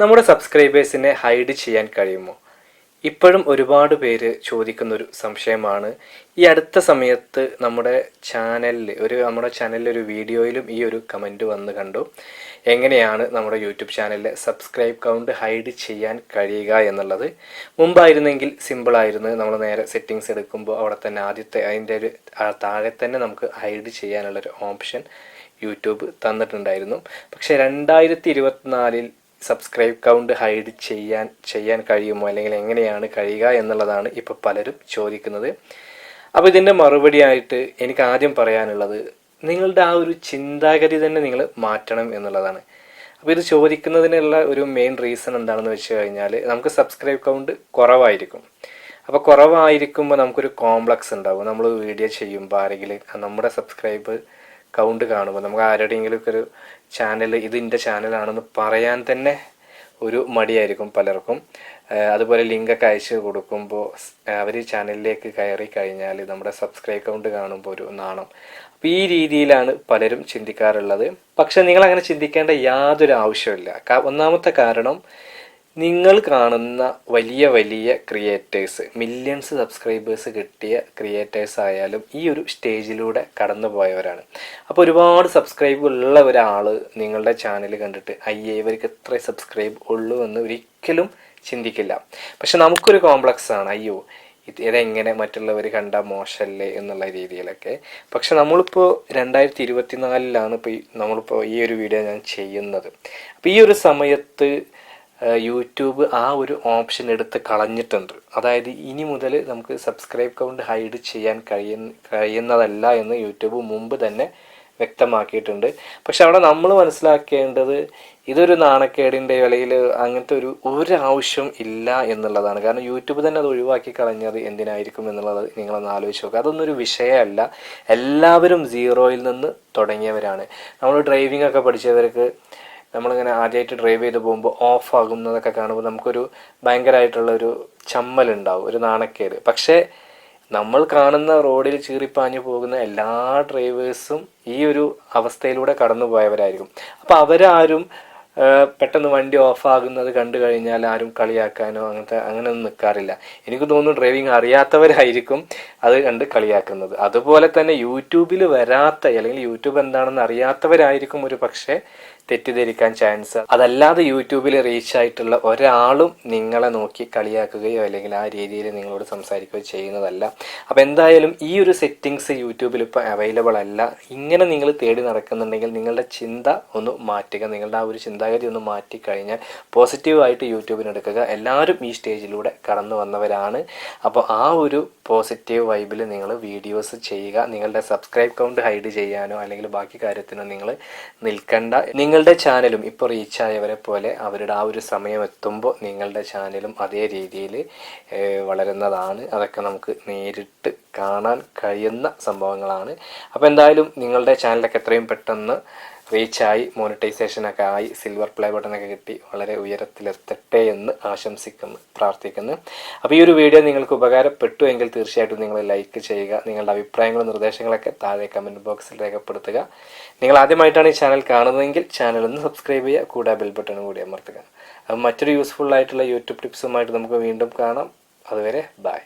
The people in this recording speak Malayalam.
നമ്മുടെ സബ്സ്ക്രൈബേഴ്സിനെ ഹൈഡ് ചെയ്യാൻ കഴിയുമോ? ഇപ്പോഴും ഒരുപാട് പേര് ചോദിക്കുന്നൊരു സംശയമാണ്. ഈ അടുത്ത സമയത്ത് നമ്മുടെ ചാനലിൽ ഒരു വീഡിയോയിലും ഈ ഒരു കമൻറ്റ് വന്ന് കണ്ടു. എങ്ങനെയാണ് നമ്മുടെ യൂട്യൂബ് ചാനലിലെ സബ്സ്ക്രൈബ് കൗണ്ട് ഹൈഡ് ചെയ്യാൻ കഴിയുക എന്നുള്ളത്. മുമ്പായിരുന്നെങ്കിൽ സിമ്പിളായിരുന്നു. നമ്മൾ നേരെ സെറ്റിങ്സ് എടുക്കുമ്പോൾ അവിടെ തന്നെ അതിൻ്റെ ഒരു താഴെ തന്നെ നമുക്ക് ഹൈഡ് ചെയ്യാനുള്ളൊരു ഓപ്ഷൻ യൂട്യൂബ് തന്നിട്ടുണ്ടായിരുന്നു. പക്ഷേ 2024 സബ്സ്ക്രൈബ് കൗണ്ട് ഹൈഡ് ചെയ്യാൻ കഴിയുമോ, അല്ലെങ്കിൽ എങ്ങനെയാണ് കഴിയുക എന്നുള്ളതാണ് ഇപ്പോൾ പലരും ചോദിക്കുന്നത്. അപ്പോൾ ഇതിൻ്റെ മറുപടിയായിട്ട് എനിക്ക് ആദ്യം പറയാനുള്ളത്, നിങ്ങളുടെ ആ ഒരു ചിന്താഗതി തന്നെ നിങ്ങൾ മാറ്റണം എന്നുള്ളതാണ്. അപ്പോൾ ഇത് ചോദിക്കുന്നതിനുള്ള ഒരു മെയിൻ റീസൺ എന്താണെന്ന് വെച്ച് കഴിഞ്ഞാൽ, നമുക്ക് സബ്സ്ക്രൈബ് കൗണ്ട് കുറവായിരിക്കും. അപ്പോൾ കുറവായിരിക്കുമ്പോൾ നമുക്കൊരു കോംപ്ലക്സ് ഉണ്ടാവും. നമ്മൾ വീഡിയോ ചെയ്യുമ്പോൾ ആരെങ്കിലും നമ്മുടെ സബ്സ്ക്രൈബ് കൗണ്ട് കാണുമ്പോൾ നമുക്ക് ആരുടെയെങ്കിലും ഒരു ചാനൽ ഇതിൻ്റെ ചാനലാണെന്ന് പറയാൻ തന്നെ ഒരു മടിയായിരിക്കും പലർക്കും. അതുപോലെ ലിങ്കൊക്കെ അയച്ച് കൊടുക്കുമ്പോൾ അവർ ചാനലിലേക്ക് കയറി കഴിഞ്ഞാൽ നമ്മുടെ സബ്സ്ക്രൈബ് കൗണ്ട് കാണുമ്പോൾ ഒരു നാണം. അപ്പോൾ ഈ രീതിയിലാണ് പലരും ചിന്തിക്കാറുള്ളത്. പക്ഷെ നിങ്ങൾ അങ്ങനെ ചിന്തിക്കേണ്ട യാതൊരു ആവശ്യമില്ല. ഒന്നാമത്തെ കാരണം, നിങ്ങൾ കാണുന്ന വലിയ വലിയ ക്രിയേറ്റേഴ്സ്, മില്യൺസ് സബ്സ്ക്രൈബേഴ്സ് കിട്ടിയ ക്രിയേറ്റേഴ്സ് ആയാലും ഈ ഒരു സ്റ്റേജിലൂടെ കടന്നു പോയവരാണ്. അപ്പോൾ ഒരുപാട് സബ്സ്ക്രൈബ് ഉള്ള ഒരാൾ നിങ്ങളുടെ ചാനൽ കണ്ടിട്ട് ഇവർക്ക് എത്ര സബ്സ്ക്രൈബ് ഉള്ളൂ എന്ന് ഒരിക്കലും ചിന്തിക്കില്ല. പക്ഷെ നമുക്കൊരു കോംപ്ലക്സ് ആണ്, ഇതെങ്ങനെ മറ്റുള്ളവർ കണ്ടാൽ മോശമല്ലേ എന്നുള്ള രീതിയിലൊക്കെ. പക്ഷെ നമ്മളിപ്പോൾ 2024 നമ്മളിപ്പോൾ ഈ ഒരു വീഡിയോ ഞാൻ ചെയ്യുന്നത്. അപ്പോൾ ഈ ഒരു സമയത്ത് യൂട്യൂബ് ആ ഒരു ഓപ്ഷൻ എടുത്ത് കളഞ്ഞിട്ടുണ്ട്. അതായത് ഇനി മുതൽ നമുക്ക് സബ്സ്ക്രൈബ് കൗണ്ട് ഹൈഡ് ചെയ്യാൻ കഴിയുന്നതല്ല എന്ന് യൂട്യൂബ് മുമ്പ് തന്നെ വ്യക്തമാക്കിയിട്ടുണ്ട്. പക്ഷെ അവിടെ നമ്മൾ മനസ്സിലാക്കേണ്ടത്, ഇതൊരു നാണക്കേടിൻ്റെ അല്ലെങ്കിൽ അങ്ങനത്തെ ഒരു ആവശ്യം ഇല്ല എന്നുള്ളതാണ്. കാരണം യൂട്യൂബ് തന്നെ അത് ഒഴിവാക്കി കളഞ്ഞത് എന്തിനായിരിക്കും എന്നുള്ളത് നിങ്ങളൊന്ന് ആലോചിച്ച് നോക്കുക. അതൊന്നൊരു വിഷയമല്ല. എല്ലാവരും സീറോയിൽ നിന്ന് തുടങ്ങിയവരാണ്. നമ്മൾ ഡ്രൈവിംഗ് ഒക്കെ പഠിച്ചവർക്ക് നമ്മളിങ്ങനെ ആദ്യമായിട്ട് ഡ്രൈവ് ചെയ്ത് പോകുമ്പോൾ ഓഫ് ആകുന്നതൊക്കെ കാണുമ്പോൾ നമുക്കൊരു ഭയങ്കരമായിട്ടുള്ളൊരു ചമ്മലുണ്ടാവും, ഒരു നാണക്കേട്. പക്ഷേ നമ്മൾ കാണുന്ന റോഡിൽ ചീറിപ്പാഞ്ഞു പോകുന്ന എല്ലാ ഡ്രൈവേഴ്സും ഈ ഒരു അവസ്ഥയിലൂടെ കടന്നു പോയവരായിരിക്കും. അപ്പോൾ അവരാരും പെട്ടെന്ന് വണ്ടി ഓഫാകുന്നത് കണ്ടു കഴിഞ്ഞാൽ ആരും കളിയാക്കാനോ അങ്ങനെയൊന്നും നിൽക്കാറില്ല. എനിക്ക് തോന്നുന്നു ഡ്രൈവിംഗ് അറിയാത്തവരായിരിക്കും അത് കണ്ട് കളിയാക്കുന്നത്. അതുപോലെ തന്നെ യൂട്യൂബിൽ വരാത്ത, അല്ലെങ്കിൽ യൂട്യൂബ് എന്താണെന്ന് അറിയാത്തവരായിരിക്കും ഒരു പക്ഷേ തെറ്റിദ്ധരിക്കാൻ ചാൻസ്. അതല്ലാതെ യൂട്യൂബിൽ റീച്ച് ആയിട്ടുള്ള ഒരാളും നിങ്ങളെ നോക്കി കളിയാക്കുകയോ അല്ലെങ്കിൽ ആ രീതിയിൽ നിങ്ങളോട് സംസാരിക്കുകയോ ചെയ്യുന്നതല്ല. അപ്പോൾ എന്തായാലും ഈ ഒരു സെറ്റിങ്സ് യൂട്യൂബിൽ ഇപ്പോൾ അവൈലബിൾ അല്ല. ഇങ്ങനെ നിങ്ങൾ തേടി നടക്കുന്നുണ്ടെങ്കിൽ നിങ്ങളുടെ ചിന്ത ഒന്ന് മാറ്റുക. നിങ്ങളുടെ ആ ഒരു ചിന്താഗതി ഒന്ന് മാറ്റിക്കഴിഞ്ഞാൽ പോസിറ്റീവായിട്ട് യൂട്യൂബിനെടുക്കുക. എല്ലാവരും ഈ സ്റ്റേജിലൂടെ കടന്നു വന്നവരാണ്. അപ്പോൾ ആ ഒരു പോസിറ്റീവ് വൈബിൽ നിങ്ങൾ വീഡിയോസ് ചെയ്യുക. നിങ്ങളുടെ സബ്സ്ക്രൈബ് കൗണ്ട് ഹൈഡ് ചെയ്യാനോ അല്ലെങ്കിൽ ബാക്കി കാര്യത്തിനോ നിങ്ങൾ നിൽക്കണ്ട. നിങ്ങളുടെ ചാനലും ഇപ്പോൾ റീച്ചായവരെ പോലെ അവരുടെ ആ ഒരു സമയം എത്തുമ്പോൾ നിങ്ങളുടെ ചാനലും അതേ രീതിയിൽ വളരുന്നതാണ്. അതൊക്കെ നമുക്ക് നേരിട്ട് കാണാൻ കഴിയുന്ന സംഭവങ്ങളാണ്. അപ്പോൾ എന്തായാലും നിങ്ങളുടെ ചാനലൊക്കെ എത്രയും പെട്ടെന്ന് റീച്ചായി മോണിറ്റൈസേഷനൊക്കെ ആയി സിൽവർ പ്ലേ ബട്ടണൊക്കെ കിട്ടി വളരെ ഉയരത്തിലെത്തട്ടെ എന്ന് ആശംസിക്കുന്നു, പ്രാർത്ഥിക്കുന്നു. അപ്പോൾ ഈ ഒരു വീഡിയോ നിങ്ങൾക്ക് ഉപകാരപ്പെട്ടു എങ്കിൽ തീർച്ചയായിട്ടും നിങ്ങൾ ലൈക്ക് ചെയ്യുക. നിങ്ങളുടെ അഭിപ്രായങ്ങളും നിർദ്ദേശങ്ങളൊക്കെ താഴെ കമൻറ്റ് ബോക്സിൽ രേഖപ്പെടുത്തുക. നിങ്ങൾ ആദ്യമായിട്ടാണ് ഈ ചാനൽ കാണുന്നതെങ്കിൽ ചാനൽ ഒന്ന് സബ്സ്ക്രൈബ് ചെയ്യുക, കൂടെ ബെൽ ബട്ടൺ കൂടി അമർത്തുക. അപ്പോൾ മറ്റൊരു യൂസ്ഫുൾ ആയിട്ടുള്ള യൂട്യൂബ് ടിപ്സുമായിട്ട് നമുക്ക് വീണ്ടും കാണാം. അതുവരെ ബൈ.